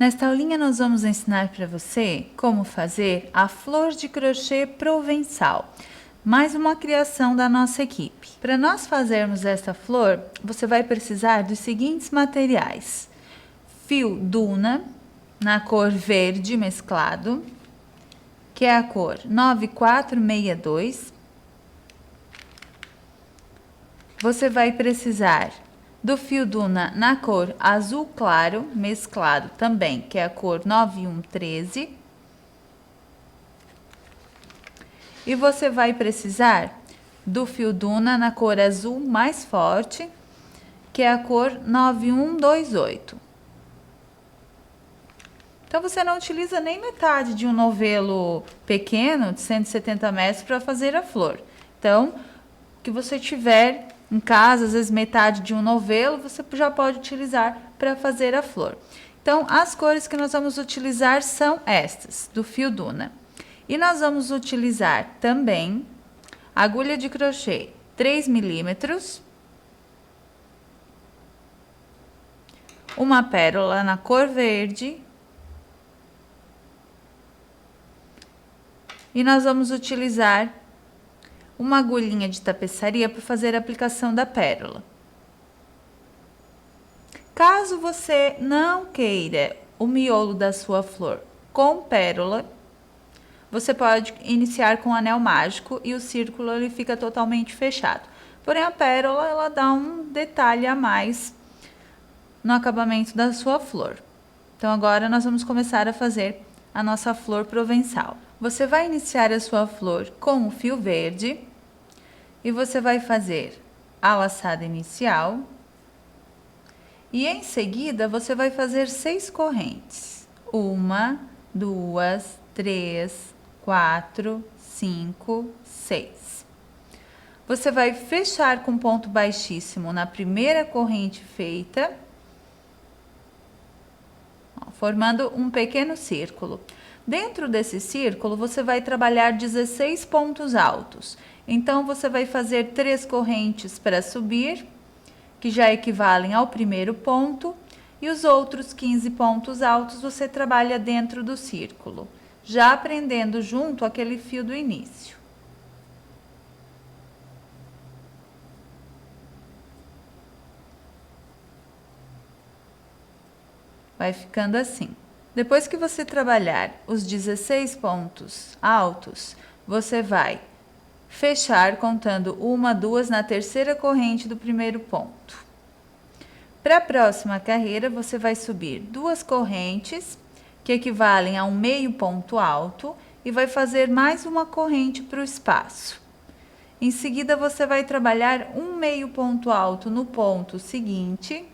Nesta aulinha nós vamos ensinar para você como fazer a flor de crochê provençal, mais uma criação da nossa equipe. Para nós fazermos esta flor, você vai precisar dos seguintes materiais: fio Duna, na cor verde mesclado, que é a cor 9462. Você vai precisar do fio Duna na cor azul claro, mesclado também, que é a cor 9113. E você vai precisar do fio Duna na cor azul mais forte, que é a cor 9128. Então, você não utiliza nem metade de um novelo pequeno, de 170 metros, para fazer a flor. Então, o que você tiver em casa, às vezes metade de um novelo, você já pode utilizar para fazer a flor. Então, as cores que nós vamos utilizar são estas, do fio Duna. E nós vamos utilizar também agulha de crochê 3 milímetros, uma pérola na cor verde, e nós vamos utilizar uma agulhinha de tapeçaria para fazer a aplicação da pérola. Caso você não queira o miolo da sua flor com pérola, você pode iniciar com o anel mágico e o círculo ele fica totalmente fechado. Porém, a pérola ela dá um detalhe a mais no acabamento da sua flor. Então, agora nós vamos começar a fazer a nossa flor provençal. Você vai iniciar a sua flor com o fio verde e você vai fazer a laçada inicial e em seguida você vai fazer 6 correntes. 1, 2, 3, 4, 5, 6. Você vai fechar com ponto baixíssimo na primeira corrente feita, formando um pequeno círculo. Dentro desse círculo, você vai trabalhar 16 pontos altos. Então, você vai fazer 3 correntes para subir, que já equivalem ao primeiro ponto, e os outros 15 pontos altos você trabalha dentro do círculo, já prendendo junto aquele fio do início. Vai ficando assim. Depois que você trabalhar os 16 pontos altos, você vai fechar contando 1, 2 na terceira corrente do primeiro ponto. Para a próxima carreira, você vai subir 2 correntes, que equivalem a um meio ponto alto, e vai fazer mais uma corrente para o espaço. Em seguida, você vai trabalhar um meio ponto alto no ponto seguinte,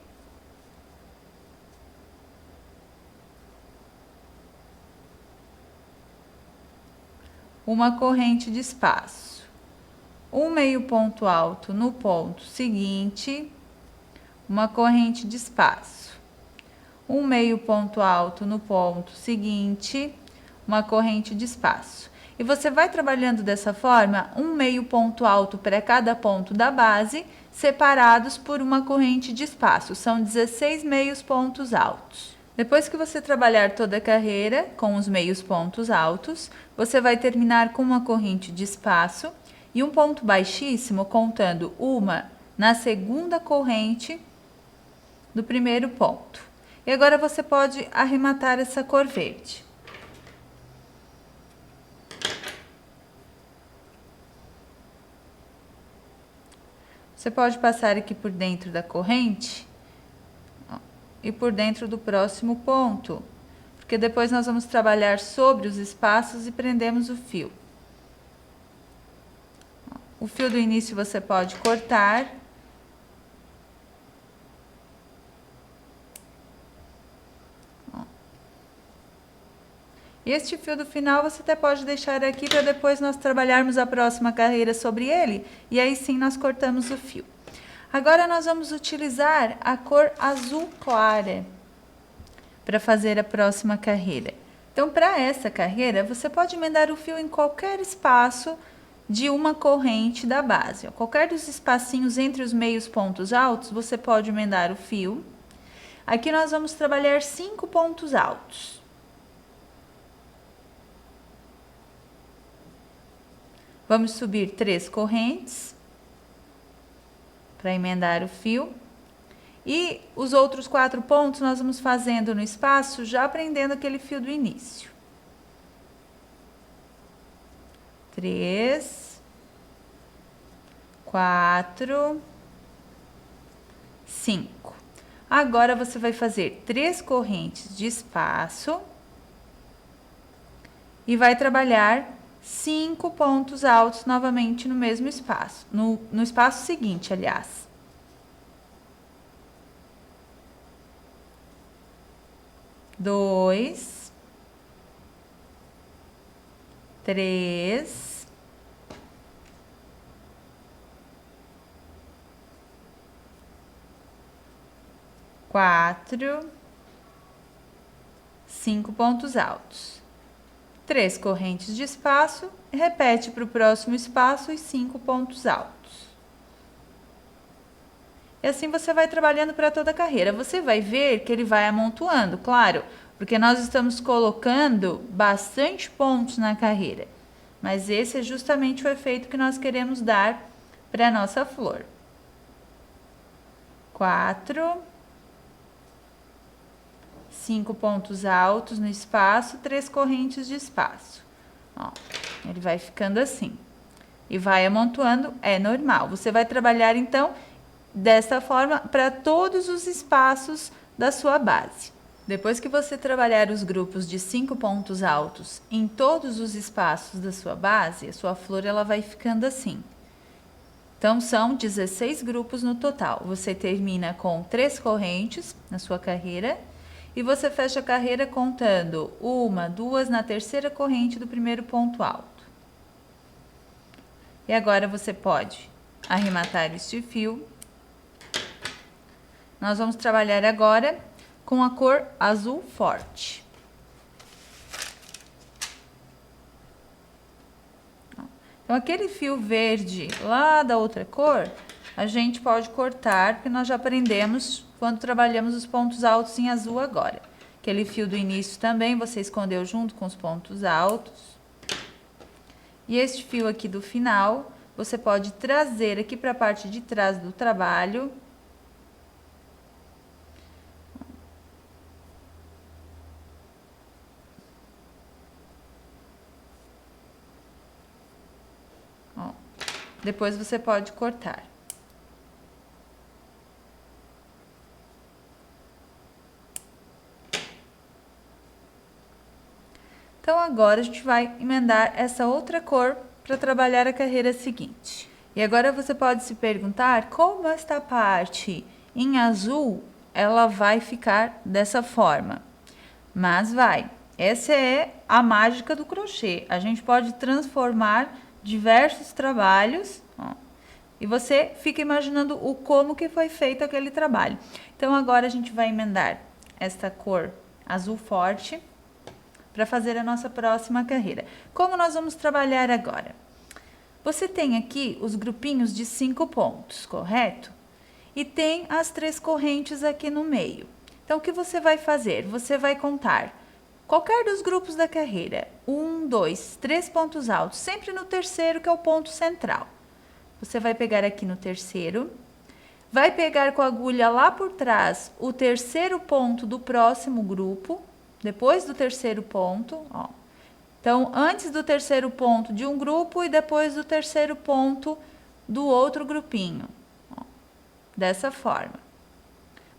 uma corrente de espaço, um meio ponto alto no ponto seguinte, uma corrente de espaço, um meio ponto alto no ponto seguinte, uma corrente de espaço. E você vai trabalhando dessa forma, um meio ponto alto para cada ponto da base, separados por uma corrente de espaço. São 16 meios pontos altos. Depois que você trabalhar toda a carreira com os meios pontos altos, você vai terminar com uma corrente de espaço e um ponto baixíssimo, contando uma na segunda corrente do primeiro ponto. E agora você pode arrematar essa cor verde. Você pode passar aqui por dentro da corrente e por dentro do próximo ponto, porque depois nós vamos trabalhar sobre os espaços e prendemos o fio. O fio do início você pode cortar. E este fio do final você até pode deixar aqui para depois nós trabalharmos a próxima carreira sobre ele, e aí sim nós cortamos o fio. Agora nós vamos utilizar a cor azul clara para fazer a próxima carreira. Então, para essa carreira, você pode emendar o fio em qualquer espaço de uma corrente da base. Qualquer dos espacinhos entre os meios pontos altos, você pode emendar o fio. Aqui nós vamos trabalhar 5 pontos altos. Vamos subir 3 correntes para emendar o fio. E os outros 4 pontos nós vamos fazendo no espaço, já prendendo aquele fio do início. 3, 4, 5. Agora, você vai fazer 3 correntes de espaço e vai trabalhar 5 pontos altos novamente no mesmo espaço, no espaço seguinte, aliás. Dois, 3, 4, 5 pontos altos. 3 correntes de espaço, repete para o próximo espaço os 5 pontos altos. E assim você vai trabalhando para toda a carreira. Você vai ver que ele vai amontoando, claro, porque nós estamos colocando bastante pontos na carreira. Mas esse é justamente o efeito que nós queremos dar para a nossa flor. 4, 5 pontos altos no espaço, 3 correntes de espaço. Ó, ele vai ficando assim. E vai amontoando, é normal. Você vai trabalhar, então, dessa forma para todos os espaços da sua base. Depois que você trabalhar os grupos de 5 pontos altos em todos os espaços da sua base, a sua flor ela vai ficando assim. Então, são 16 grupos no total. Você termina com 3 correntes na sua carreira e você fecha a carreira contando 1, 2 na terceira corrente do primeiro ponto alto. E agora você pode arrematar este fio. Nós vamos trabalhar agora com a cor azul forte. Então, aquele fio verde lá da outra cor, a gente pode cortar, porque nós já aprendemos quando trabalhamos os pontos altos em azul agora. Aquele fio do início também você escondeu junto com os pontos altos. E este fio aqui do final, você pode trazer aqui para a parte de trás do trabalho. Ó, depois você pode cortar. Então, agora a gente vai emendar essa outra cor para trabalhar a carreira seguinte. E agora você pode se perguntar como esta parte em azul, ela vai ficar dessa forma. Mas vai, essa é a mágica do crochê. A gente pode transformar diversos trabalhos, ó, e você fica imaginando o como que foi feito aquele trabalho. Então, agora a gente vai emendar esta cor azul forte para fazer a nossa próxima carreira. Como nós vamos trabalhar agora? Você tem aqui os grupinhos de 5 pontos, correto? E tem as 3 correntes aqui no meio. Então, o que você vai fazer? Você vai contar qualquer dos grupos da carreira. 1, 2, 3 pontos altos, sempre no terceiro, que é o ponto central. Você vai pegar aqui no terceiro, vai pegar com a agulha lá por trás o terceiro ponto do próximo grupo, depois do terceiro ponto, ó. Então, antes do terceiro ponto de um grupo e depois do terceiro ponto do outro grupinho, ó, dessa forma.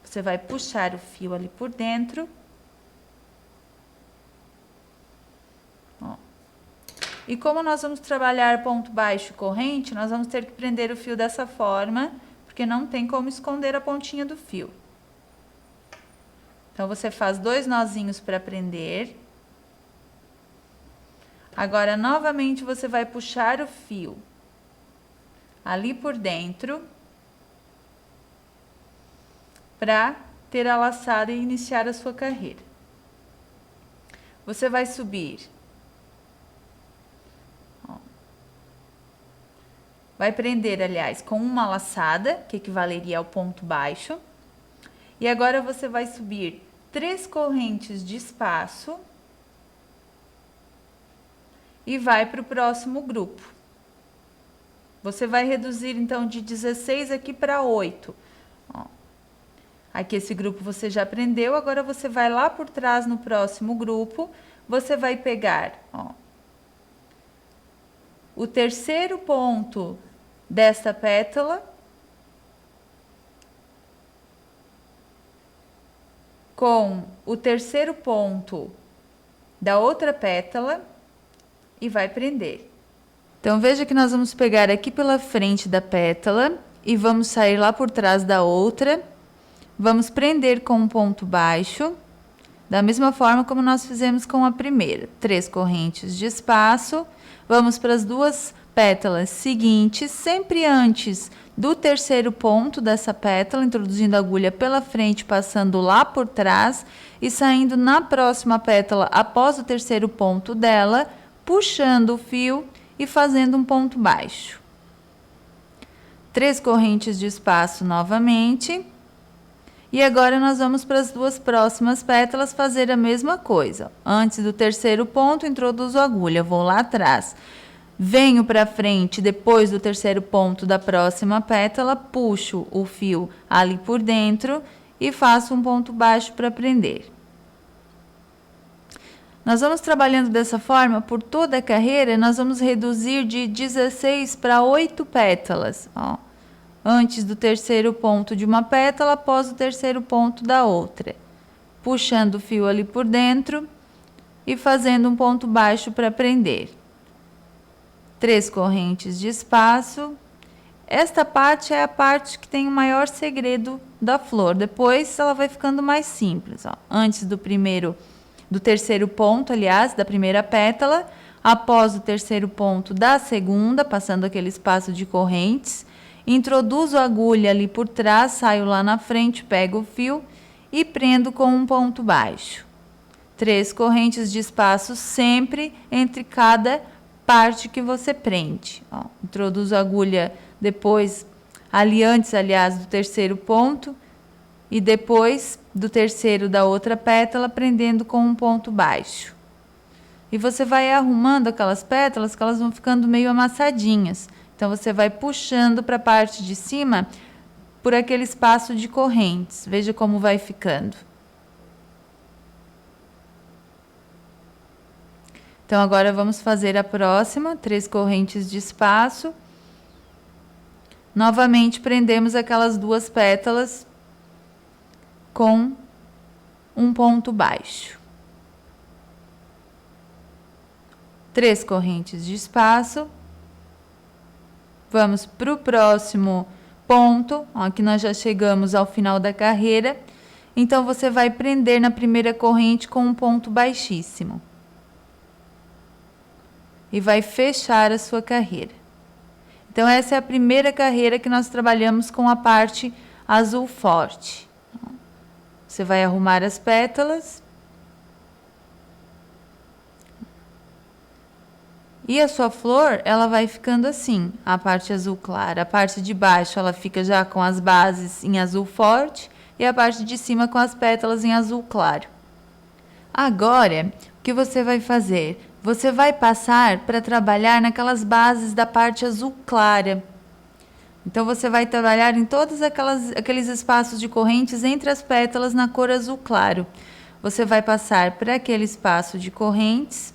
Você vai puxar o fio ali por dentro. Ó. E como nós vamos trabalhar ponto baixo e corrente, nós vamos ter que prender o fio dessa forma, porque não tem como esconder a pontinha do fio. Então, você faz 2 nozinhos para prender. Agora, novamente, você vai puxar o fio ali por dentro para ter a laçada e iniciar a sua carreira. Você vai subir. Ó. Vai prender, aliás, com uma laçada, que equivaleria ao ponto baixo. E agora você vai subir 3 correntes de espaço e vai para o próximo grupo. Você vai reduzir então de 16 aqui para 8. Ó. Aqui esse grupo você já aprendeu, agora você vai lá por trás no próximo grupo, você vai pegar, ó, o terceiro ponto desta pétala com o terceiro ponto da outra pétala e vai prender. Então, veja que nós vamos pegar aqui pela frente da pétala e vamos sair lá por trás da outra. Vamos prender com um ponto baixo, da mesma forma como nós fizemos com a primeira. 3 correntes de espaço. Vamos para as 2 pétalas seguintes, sempre antes do terceiro ponto dessa pétala, introduzindo a agulha pela frente, passando lá por trás e saindo na próxima pétala após o terceiro ponto dela, puxando o fio e fazendo um ponto baixo. 3 correntes de espaço novamente. E agora nós vamos para as 2 próximas pétalas fazer a mesma coisa. Antes do terceiro ponto, introduzo a agulha, vou lá atrás. Venho para frente, depois do terceiro ponto da próxima pétala, puxo o fio ali por dentro e faço um ponto baixo para prender. Nós vamos trabalhando dessa forma por toda a carreira, nós vamos reduzir de 16 para 8 pétalas, ó. Antes do terceiro ponto de uma pétala, após o terceiro ponto da outra. Puxando o fio ali por dentro e fazendo um ponto baixo para prender. 3 correntes de espaço. Esta parte é a parte que tem o maior segredo da flor. Depois ela vai ficando mais simples, ó. Antes do terceiro ponto, aliás, da primeira pétala, após o terceiro ponto da segunda, passando aquele espaço de correntes, introduzo a agulha ali por trás, saio lá na frente, pego o fio e prendo com um ponto baixo. 3 correntes de espaço sempre entre cada parte que você prende. Ó, introduzo a agulha depois, ali antes, aliás, do terceiro ponto e depois do terceiro da outra pétala, prendendo com um ponto baixo. E você vai arrumando aquelas pétalas que elas vão ficando meio amassadinhas. Então, você vai puxando para a parte de cima por aquele espaço de correntes. Veja como vai ficando. Então, agora vamos fazer a próxima. 3 correntes de espaço. Novamente, prendemos aquelas 2 pétalas com um ponto baixo. 3 correntes de espaço. Vamos para o próximo ponto. Ó, aqui nós já chegamos ao final da carreira. Então, você vai prender na primeira corrente com um ponto baixíssimo. E vai fechar a sua carreira. Então, essa é a primeira carreira que nós trabalhamos com a parte azul forte. Você vai arrumar as pétalas. E a sua flor, ela vai ficando assim, a parte azul clara. A parte de baixo, ela fica já com as bases em azul forte e a parte de cima com as pétalas em azul claro. Agora, o que você vai fazer? Você vai passar para trabalhar naquelas bases da parte azul clara. Então, você vai trabalhar em todos aqueles espaços de correntes entre as pétalas na cor azul claro. Você vai passar para aquele espaço de correntes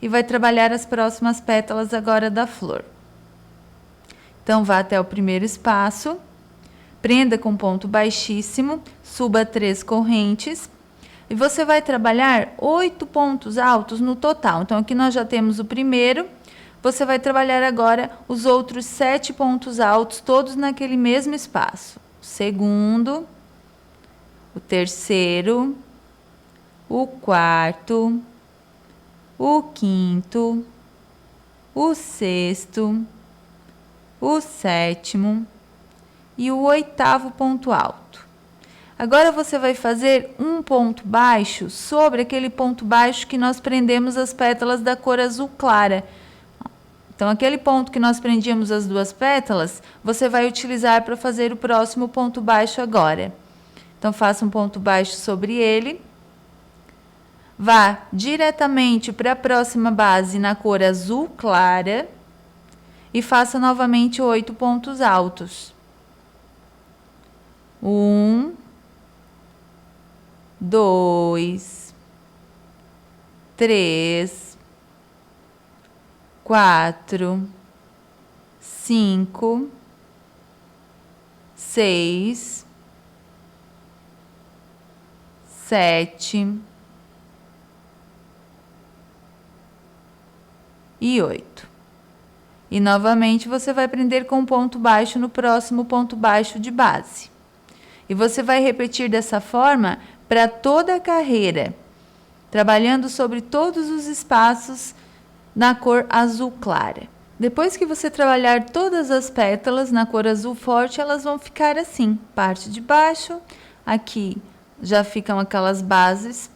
e vai trabalhar as próximas pétalas agora da flor. Então, vá até o primeiro espaço, prenda com ponto baixíssimo, suba 3 correntes e você vai trabalhar 8 pontos altos no total. Então, aqui nós já temos o primeiro, você vai trabalhar agora os outros 7 pontos altos, todos naquele mesmo espaço. O segundo, o terceiro, o quarto, o quinto, o sexto, o sétimo e o 8º ponto alto. Agora você vai fazer um ponto baixo sobre aquele ponto baixo que nós prendemos as pétalas da cor azul clara. Então, aquele ponto que nós prendíamos as 2 pétalas, você vai utilizar para fazer o próximo ponto baixo agora. Então, faça um ponto baixo sobre ele. Vá diretamente para a próxima base na cor azul clara e faça novamente 8 pontos altos. 1, 2, 3, 4, 5, 6, 7 e 8. E novamente você vai prender com um ponto baixo no próximo ponto baixo de base. E você vai repetir dessa forma para toda a carreira, trabalhando sobre todos os espaços na cor azul clara. Depois que você trabalhar todas as pétalas na cor azul forte, elas vão ficar assim, parte de baixo, aqui já ficam aquelas bases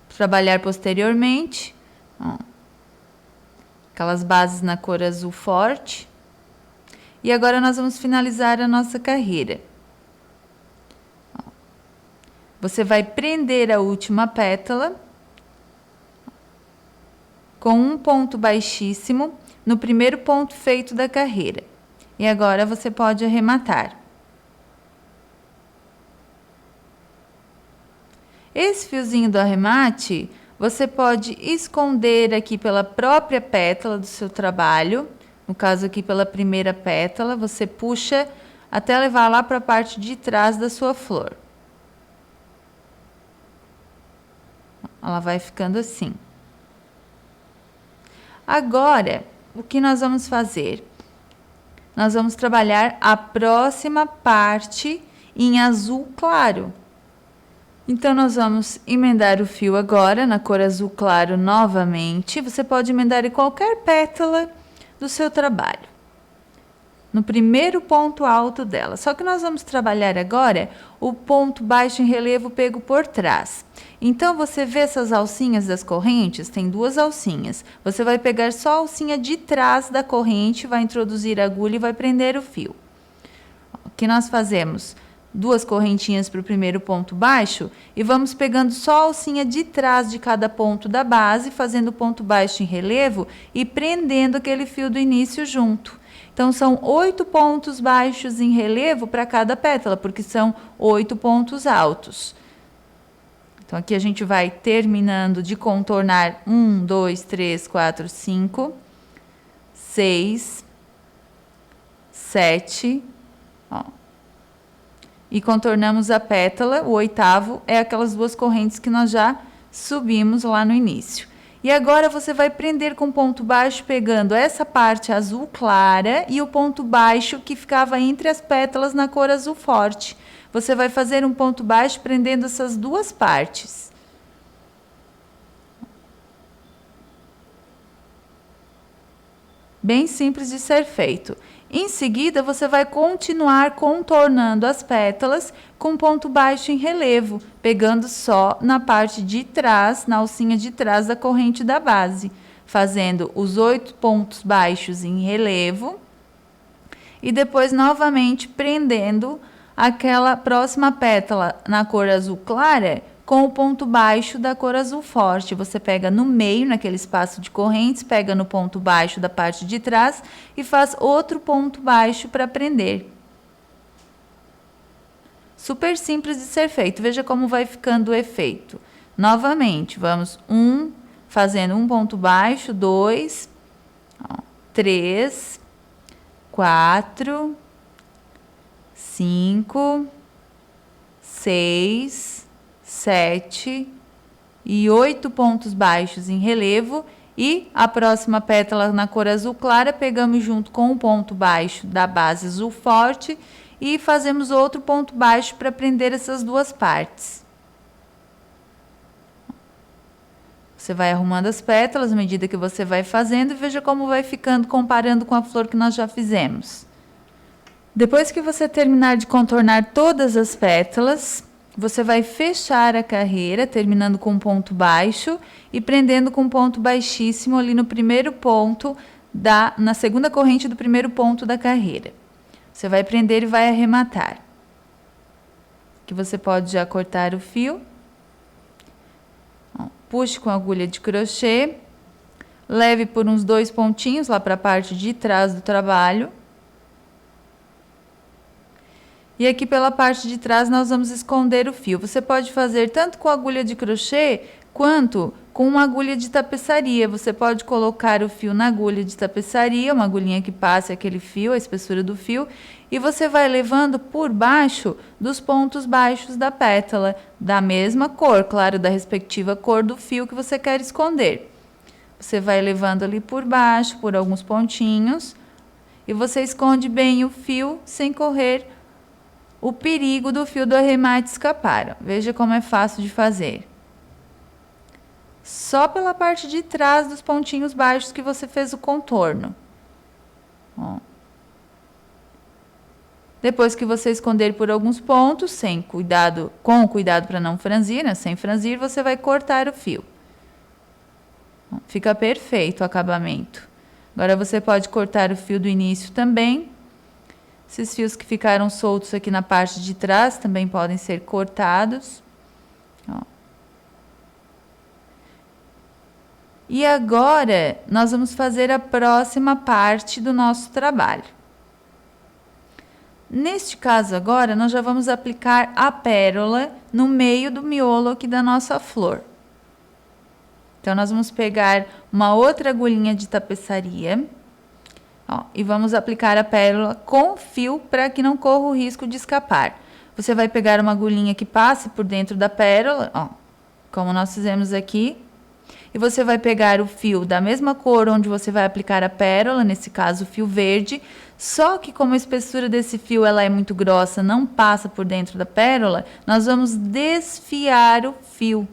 para trabalhar posteriormente, ó, aquelas bases na cor azul forte. E agora nós vamos finalizar a nossa carreira. Você vai prender a última pétala com um ponto baixíssimo no primeiro ponto feito da carreira. E agora você pode arrematar. Esse fiozinho do arremate, você pode esconder aqui pela própria pétala do seu trabalho. No caso aqui pela primeira pétala, você puxa até levar lá para a parte de trás da sua flor. Ela vai ficando assim. Agora, o que nós vamos fazer? Nós vamos trabalhar a próxima parte em azul claro. Então, nós vamos emendar o fio agora na cor azul claro novamente. Você pode emendar em qualquer pétala do seu trabalho, no primeiro ponto alto dela. Só que nós vamos trabalhar agora o ponto baixo em relevo pego por trás. Então, você vê essas alcinhas das correntes? Tem duas alcinhas. Você vai pegar só a alcinha de trás da corrente, vai introduzir a agulha e vai prender o fio. O que nós fazemos? Duas correntinhas para o primeiro ponto baixo e vamos pegando só a alcinha de trás de cada ponto da base, fazendo o ponto baixo em relevo e prendendo aquele fio do início junto. Então, são 8 pontos baixos em relevo para cada pétala, porque são 8 pontos altos. Então, aqui a gente vai terminando de contornar 1, 2, 3, 4, 5, 6, 7, ó. E contornamos a pétala, o oitavo é aquelas duas correntes que nós já subimos lá no início. E agora você vai prender com ponto baixo, pegando essa parte azul clara e o ponto baixo que ficava entre as pétalas na cor azul forte. Você vai fazer um ponto baixo prendendo essas duas partes. Bem simples de ser feito. Em seguida, você vai continuar contornando as pétalas com ponto baixo em relevo, pegando só na parte de trás, na alcinha de trás da corrente da base, fazendo os 8 pontos baixos em relevo e depois novamente prendendo aquela próxima pétala na cor azul clara com o ponto baixo da cor azul forte. Você pega no meio, naquele espaço de correntes, pega no ponto baixo da parte de trás e faz outro ponto baixo para prender. Super simples de ser feito. Veja como vai ficando o efeito. Novamente, vamos fazendo um ponto baixo, 2, 3, 4, 5, 6, 7 e 8 pontos baixos em relevo e a próxima pétala na cor azul clara pegamos junto com o ponto baixo da base azul forte e fazemos outro ponto baixo para prender essas duas partes. Você vai arrumando as pétalas à medida que você vai fazendo e veja como vai ficando comparando com a flor que nós já fizemos. Depois que você terminar de contornar todas as pétalas, você vai fechar a carreira, terminando com um ponto baixo e prendendo com um ponto baixíssimo ali no primeiro ponto, na segunda corrente do primeiro ponto da carreira. Você vai prender e vai arrematar. que você pode já cortar o fio. Puxe com a agulha de crochê, leve por uns 2 pontinhos lá para a parte de trás do trabalho. E aqui pela parte de trás nós vamos esconder o fio. Você pode fazer tanto com agulha de crochê quanto com uma agulha de tapeçaria. Você pode colocar o fio na agulha de tapeçaria, uma agulhinha que passe aquele fio, a espessura do fio, e você vai levando por baixo dos pontos baixos da pétala, da mesma cor, claro, da respectiva cor do fio que você quer esconder. Você vai levando ali por baixo, por alguns pontinhos, e você esconde bem o fio sem correr o perigo do fio do arremate escapar. Veja como é fácil de fazer. Só pela parte de trás dos pontinhos baixos que você fez o contorno. Ó. Depois que você esconder por alguns pontos, com cuidado para não franzir, né? Sem franzir, você vai cortar o fio. Fica perfeito o acabamento. Agora você pode cortar o fio do início também. Esses fios que ficaram soltos aqui na parte de trás também podem ser cortados. Ó. E agora nós vamos fazer a próxima parte do nosso trabalho. Neste caso agora, nós já vamos aplicar a pérola no meio do miolo aqui da nossa flor. Então, nós vamos pegar uma outra agulhinha de tapeçaria, ó, e vamos aplicar a pérola com fio para que não corra o risco de escapar. Você vai pegar uma agulhinha que passe por dentro da pérola, ó, como nós fizemos aqui, e você vai pegar o fio da mesma cor onde você vai aplicar a pérola, nesse caso o fio verde, só que como a espessura desse fio ela é muito grossa, não passa por dentro da pérola, nós vamos desfiar o fio.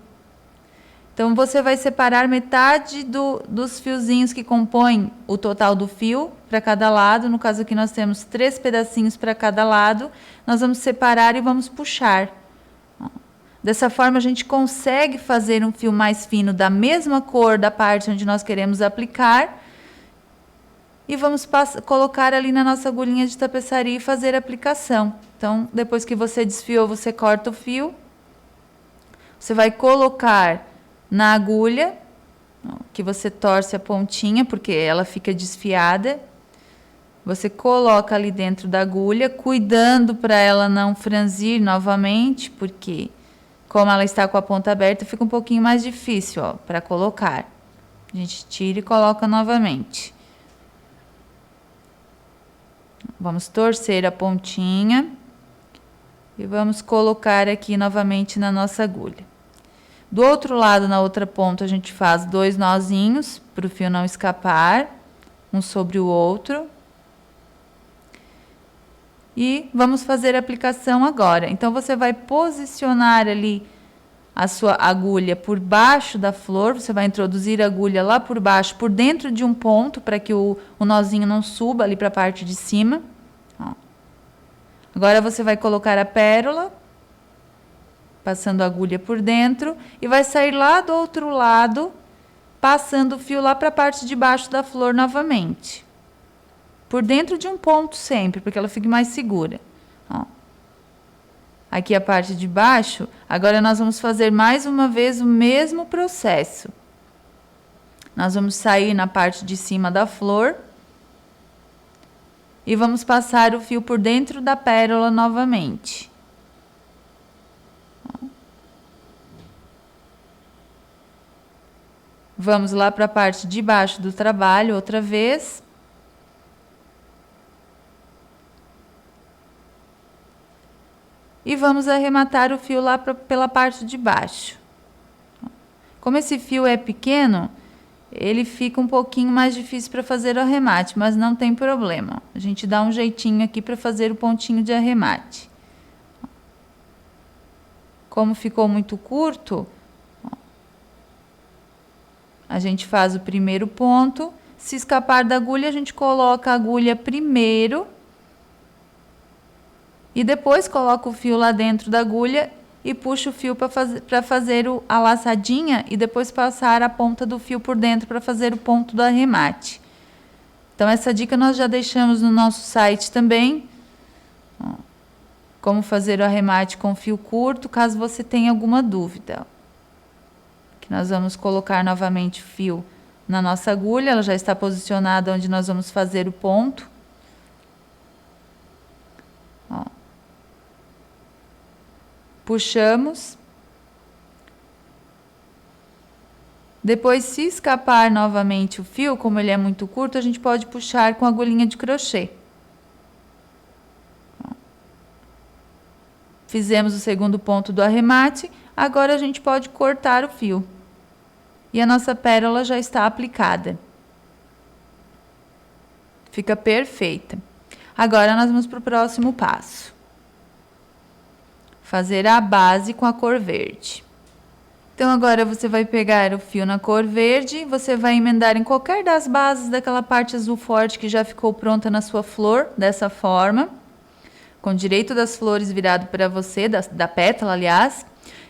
Então, você vai separar metade dos fiozinhos que compõem o total do fio para cada lado. No caso aqui nós temos 3 pedacinhos para cada lado. Nós vamos separar e vamos puxar. Dessa forma, a gente consegue fazer um fio mais fino da mesma cor da parte onde nós queremos aplicar. E vamos colocar ali na nossa agulhinha de tapeçaria e fazer a aplicação. Então, depois que você desfiou, você corta o fio. Você vai colocar na agulha, que você torce a pontinha, porque ela fica desfiada. Você coloca ali dentro da agulha, cuidando para ela não franzir novamente, porque como ela está com a ponta aberta, fica um pouquinho mais difícil, ó, para colocar. A gente tira e coloca novamente. Vamos torcer a pontinha e vamos colocar aqui novamente na nossa agulha. Do outro lado, na outra ponta, a gente faz 2 nozinhos para o fio não escapar, um sobre o outro. E vamos fazer a aplicação agora. Então, você vai posicionar ali a sua agulha por baixo da flor, você vai introduzir a agulha lá por baixo, por dentro de um ponto, para que o nozinho não suba ali para a parte de cima. Ó. Agora, você vai colocar a pérola, passando a agulha por dentro, e vai sair lá do outro lado, passando o fio lá para a parte de baixo da flor novamente. Por dentro de um ponto sempre, porque ela fique mais segura. Ó. Aqui a parte de baixo, agora nós vamos fazer mais uma vez o mesmo processo. Nós vamos sair na parte de cima da flor e vamos passar o fio por dentro da pérola novamente. Vamos lá para a parte de baixo do trabalho outra vez. E vamos arrematar o fio lá pela parte de baixo. Como esse fio é pequeno, ele fica um pouquinho mais difícil para fazer o arremate, mas não tem problema. A gente dá um jeitinho aqui para fazer o pontinho de arremate. Como ficou muito curto, a gente faz o primeiro ponto. Se escapar da agulha, a gente coloca a agulha primeiro e depois coloca o fio lá dentro da agulha e puxa o fio para fazer a laçadinha e depois passar a ponta do fio por dentro para fazer o ponto do arremate. Então, essa dica nós já deixamos no nosso site também. Ó, como fazer o arremate com fio curto, caso você tenha alguma dúvida. Aqui nós vamos colocar novamente o fio na nossa agulha, ela já está posicionada onde nós vamos fazer o ponto. Ó. Puxamos. Depois, se escapar novamente o fio, como ele é muito curto, a gente pode puxar com a agulhinha de crochê. Fizemos o segundo ponto do arremate, agora a gente pode cortar o fio. E a nossa pérola já está aplicada. Fica perfeita. Agora nós vamos para o próximo passo. Fazer a base com a cor verde. Então, agora você vai pegar o fio na cor verde, você vai emendar em qualquer das bases daquela parte azul forte que já ficou pronta na sua flor, dessa forma. Com o direito das flores virado para você, da pétala, aliás.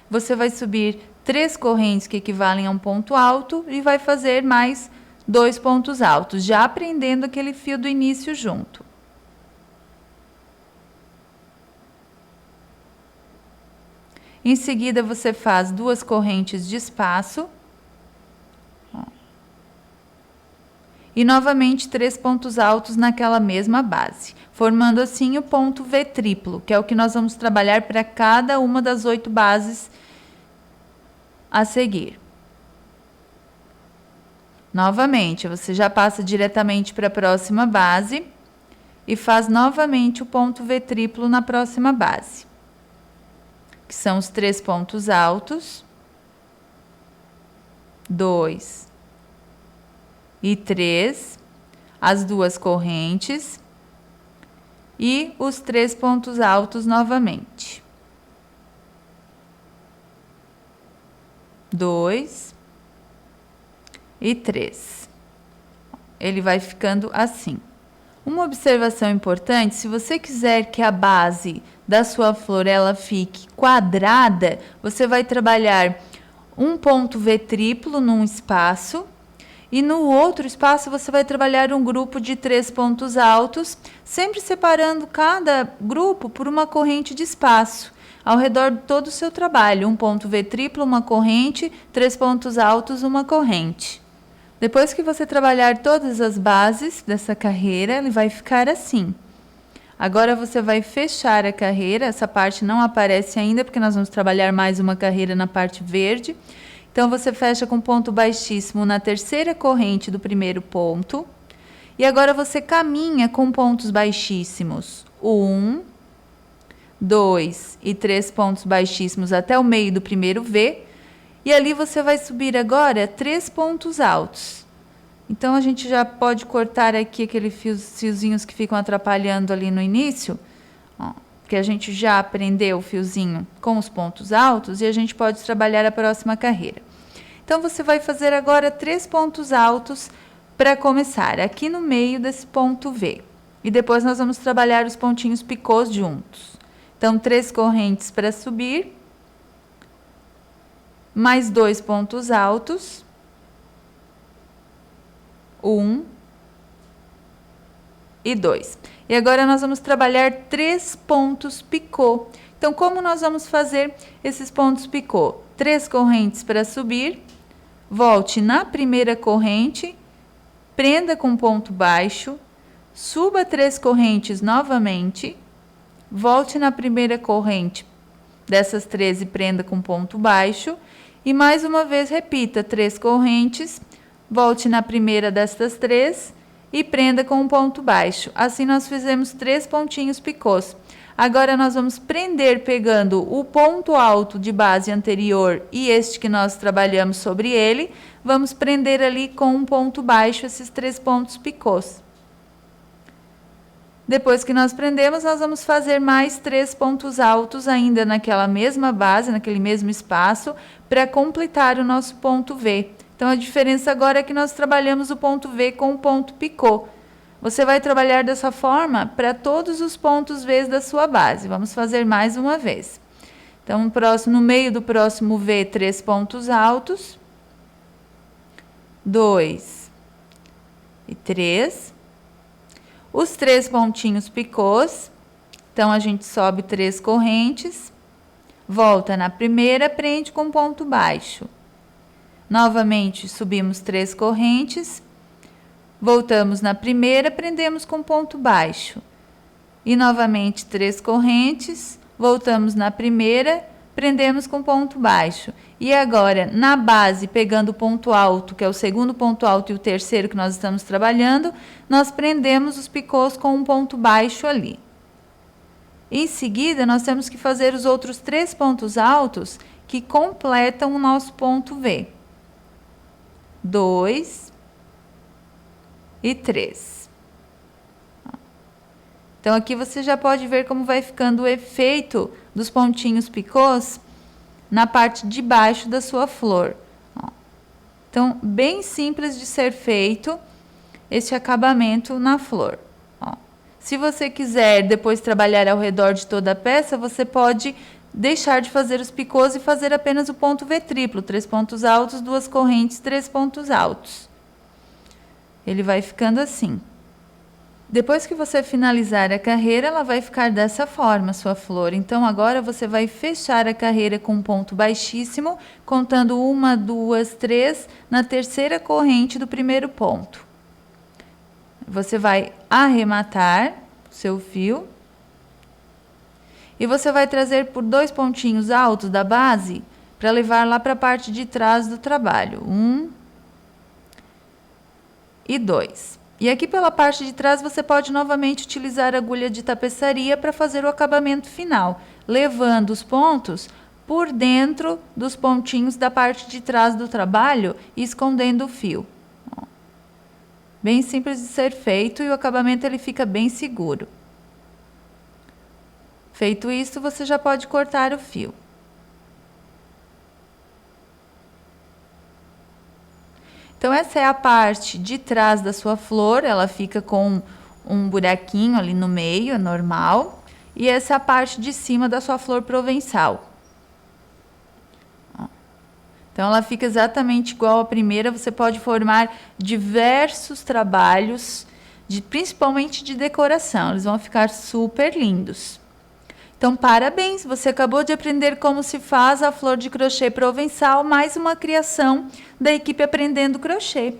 Você vai subir 3 correntes que equivalem a um ponto alto e vai fazer mais 2 pontos altos, já prendendo aquele fio do início junto. Em seguida, você faz 2 correntes de espaço. Ó. E novamente 3 pontos altos naquela mesma base, formando assim o ponto V triplo, que é o que nós vamos trabalhar para cada uma das 8 bases a seguir. Novamente, você já passa diretamente para a próxima base e faz novamente o ponto V triplo na próxima base, que são os 3 pontos altos, 2 e 3, as 2 correntes e os 3 pontos altos novamente. 2 e 3. Ele vai ficando assim. Uma observação importante, se você quiser que a base da sua flor ela fique quadrada, você vai trabalhar um ponto V triplo num espaço e no outro espaço você vai trabalhar um grupo de 3 pontos altos, sempre separando cada grupo por uma corrente de espaço ao redor de todo o seu trabalho. Um ponto V triplo, uma corrente, 3 pontos altos, uma corrente. Depois que você trabalhar todas as bases dessa carreira, ele vai ficar assim. Agora você vai fechar a carreira, essa parte não aparece ainda, porque nós vamos trabalhar mais uma carreira na parte verde. Então, você fecha com ponto baixíssimo na terceira corrente do primeiro ponto. E agora você caminha com pontos baixíssimos. 1, 2 e 3 pontos baixíssimos até o meio do primeiro V. E ali você vai subir agora 3 pontos altos. Então, a gente já pode cortar aqui aqueles fiozinhos que ficam atrapalhando ali no início, ó, que a gente já aprendeu o fiozinho com os pontos altos e a gente pode trabalhar a próxima carreira. Então, você vai fazer agora 3 pontos altos para começar, aqui no meio desse ponto V. E depois nós vamos trabalhar os pontinhos picôs juntos. Então, 3 correntes para subir, mais 2 pontos altos, 1 e 2. E agora nós vamos trabalhar 3 pontos picô. Então, como nós vamos fazer esses pontos picô? 3 correntes para subir, volte na primeira corrente, prenda com ponto baixo, suba 3 correntes novamente, volte na primeira corrente dessas 3 e prenda com ponto baixo, e mais uma vez repita 3 correntes, volte na primeira destas 3 e prenda com um ponto baixo. Assim nós fizemos 3 pontinhos picôs. Agora nós vamos prender pegando o ponto alto de base anterior e este que nós trabalhamos sobre ele, vamos prender ali com um ponto baixo esses 3 pontos picôs. Depois que nós prendemos, nós vamos fazer mais 3 pontos altos ainda naquela mesma base, naquele mesmo espaço, para completar o nosso ponto V. Então, a diferença agora é que nós trabalhamos o ponto V com o ponto picô. Você vai trabalhar dessa forma para todos os pontos V da sua base. Vamos fazer mais uma vez. Então, no meio do próximo V, 3 pontos altos. 2 e 3. Os 3 pontinhos picôs, Então, a gente sobe 3 correntes, volta na primeira, prende com ponto baixo. Novamente, subimos 3 correntes, voltamos na primeira, prendemos com ponto baixo. E novamente 3 correntes, voltamos na primeira, prendemos com ponto baixo. E agora, na base, pegando o ponto alto, que é o segundo ponto alto e o terceiro que nós estamos trabalhando, nós prendemos os picôs com um ponto baixo ali. Em seguida, nós temos que fazer os outros 3 pontos altos que completam o nosso ponto V. 2 e 3. Então, aqui você já pode ver como vai ficando o efeito dos pontinhos picôs na parte de baixo da sua flor. Então, bem simples de ser feito esse acabamento na flor. Se você quiser depois trabalhar ao redor de toda a peça, você pode deixar de fazer os picôs e fazer apenas o ponto V triplo, 3 pontos altos, 2 correntes, 3 pontos altos. Ele vai ficando assim. Depois que você finalizar a carreira, ela vai ficar dessa forma, sua flor. Então, agora você vai fechar a carreira com um ponto baixíssimo, contando 1, 2, 3 na terceira corrente do primeiro ponto. Você vai arrematar seu fio e você vai trazer por 2 pontinhos altos da base para levar lá para a parte de trás do trabalho. 1 e 2. E aqui pela parte de trás você pode novamente utilizar a agulha de tapeçaria para fazer o acabamento final, levando os pontos por dentro dos pontinhos da parte de trás do trabalho e escondendo o fio. Bem simples de ser feito e o acabamento ele fica bem seguro. Feito isso, você já pode cortar o fio. Então, essa é a parte de trás da sua flor, ela fica com um buraquinho ali no meio, é normal. E essa é a parte de cima da sua flor provençal. Então, ela fica exatamente igual à primeira, você pode formar diversos trabalhos, principalmente de decoração, eles vão ficar super lindos. Então, parabéns, você acabou de aprender como se faz a flor de crochê provençal, mais uma criação da equipe Aprendendo Crochê.